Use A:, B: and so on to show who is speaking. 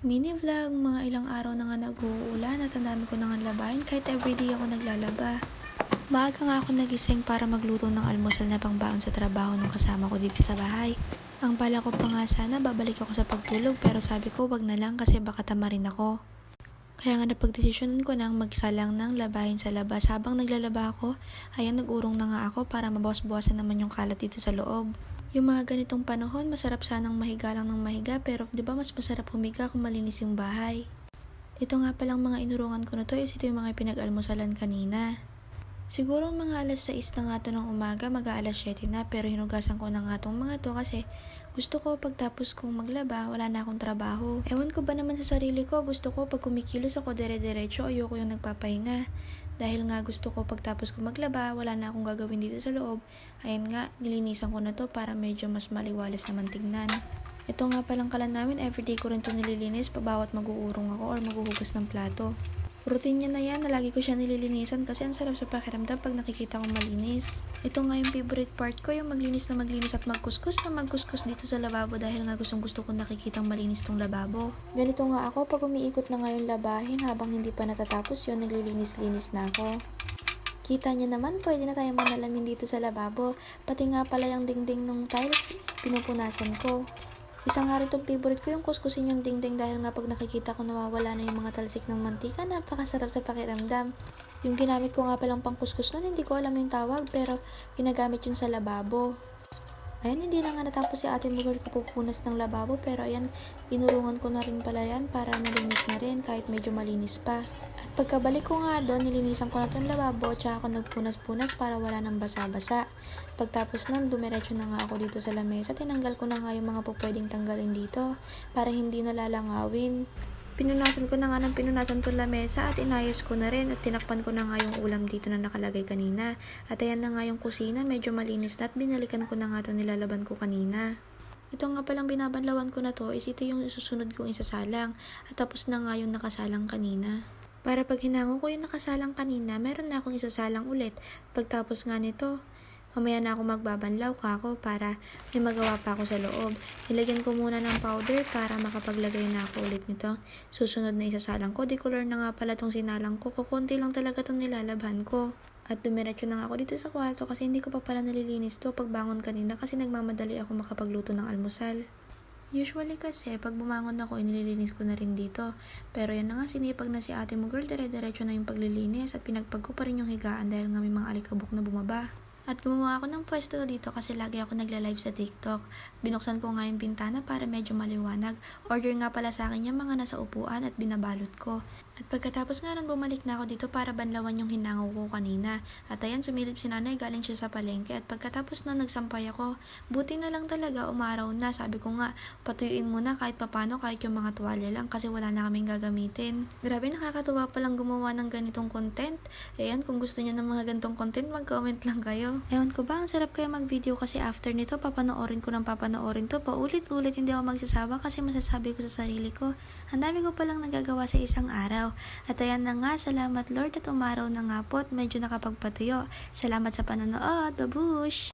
A: Mini vlog, mga ilang araw na nga nag-uulan at ang dami ko na nga labahin kahit everyday ako naglalaba. Maaga nga ako nagising para magluto ng almusal na pangbaon sa trabaho ng kasama ko dito sa bahay. Ang pala ko pa nga sana babalik ako sa pagtulog pero sabi ko wag na lang kasi baka tama rin ako. Kaya nga napagdesisyonan ko nang magsalang ng labahin sa labas. Habang naglalaba ako, ayan nag-urong na nga ako para mabawas-bawasan naman yung kalat dito sa loob. Yung mga ganitong panahon, masarap sanang mahiga lang ng mahiga pero 'di ba mas masarap humiga kung malinis yung bahay. Ito nga palang mga inurungan ko na to is ito yung mga pinag-almusalan kanina. Siguro mga alas 6 na nga to ng umaga, mag-aalas 7 na pero hinugasan ko na nga tong mga to kasi gusto ko pagtapos kong maglaba, wala na akong trabaho. Ewan ko ba naman sa sarili ko, gusto ko pag kumikilos ako dire-diretso, ayoko yung nagpapahinga. Dahil nga gusto ko pagtapos ko maglaba, wala na akong gagawin dito sa loob. Ayun nga, nilinisan ko na to para medyo mas maliwalas naman tignan. Ito nga palang kalan namin, everyday ko rin to nililinis pabawat mag-uurong ako or maghuhugas ng plato. Routine niya na yan na lagi ko siya nililinisan kasi ang sarap sa pakiramdam pag nakikita kong malinis. Ito nga yung favorite part ko, yung maglinis na maglinis at magkuskus na magkuskus dito sa lababo dahil nga gustong gusto kong nakikitang malinis tong lababo. Ganito nga ako pag umiikot na nga yung labahin habang hindi pa natatapos yun, naglilinis-linis na ako. Kita niyo naman, pwede na tayo manalamin dito sa lababo. Pati nga pala yung dingding ng tiles, pinupunasan ko. Isa nga rin itong favorite ko yung kuskusin yung dingding dahil nga pag nakikita ko nawawala na yung mga talsik ng mantika, napakasarap sa pakiramdam. Yung ginamit ko nga palang pang kuskus nun, hindi ko alam yung tawag pero ginagamit yun sa lababo. Ayan, hindi na nga natapos si ate Mugol pupunas ng lababo pero ayan, inurungan ko na rin pala yan para malinis na rin kahit medyo malinis pa. At pagkabalik ko nga doon, nilinisan ko na itong lababo at ako nagpunas-punas para wala nang basa-basa. Pagtapos nun, dumiretso na nga ako dito sa lamesa, tinanggal ko na nga yung mga pupwedeng tanggalin dito para hindi nalalangawin. Pinunasan ko na nga ng pinunasan itong lamesa at inayos ko na rin at tinakpan ko na nga yung ulam dito na nakalagay kanina. At ayan na nga yung kusina, medyo malinis na at binalikan ko na nga ito nilalaban ko kanina. Ito nga palang binabanlawan ko na to is ito yung susunod kong isasalang at tapos na nga yung nakasalang kanina. Para pag hinango ko yung nakasalang kanina, meron na akong isasalang ulit. Pagtapos nga nito, mamaya na ako magbabanlaw kako para may magawa pa ako sa loob. Nilagyan ko muna ng powder para makapaglagay na ako ulit nito. Susunod na isasalang ko. Decolor na nga pala tong sinalang ko. Kukunti lang talaga tong nilalabhan ko. At dumiretso na nga ako dito sa kwarto kasi hindi ko pa pala nalilinis to pagbangon kanina kasi nagmamadali ako makapagluto ng almusal. Usually kasi, pag bumangon ako, inililinis ko na rin dito. Pero yan na nga, sinipag na si ate mo girl, dire-diretso na yung paglilinis at pinagpag ko pa rin yung higaan dahil nga may mga alikabok na bumaba. At gumawa ako ng pwesto dito kasi lagi ako nagla-live sa TikTok. Binuksan ko nga yung bintana para medyo maliwanag. Order nga pala sa akin yung mga nasa upuan at binabalot ko. At pagkatapos nga nun bumalik na ako dito para banlawan yung hinango ko kanina. At ayan, sumilip si nanay, galing siya sa palengke. At pagkatapos nun nagsampay ako. Buti na lang talaga, umaraw na. Sabi ko nga, patuyuin muna kahit papano, kahit yung mga tuwalya lang kasi wala na kaming gagamitin. Grabe, nakakatuwa palang gumawa ng ganitong content. Ayan, kung gusto nyo ng mga ganitong content, mag-comment lang kayo. Ewan ko ba, ang sarap kaya mag-video kasi after nito, papanoorin ko to. Paulit-ulit, hindi ako magsasawa kasi masasabi ko sa sarili ko, ang dami ko palang nagagawa sa isang araw. At ayan na nga, salamat Lord at umaraw na nga po at medyo nakapagpatuyo. Salamat sa panonood, babush!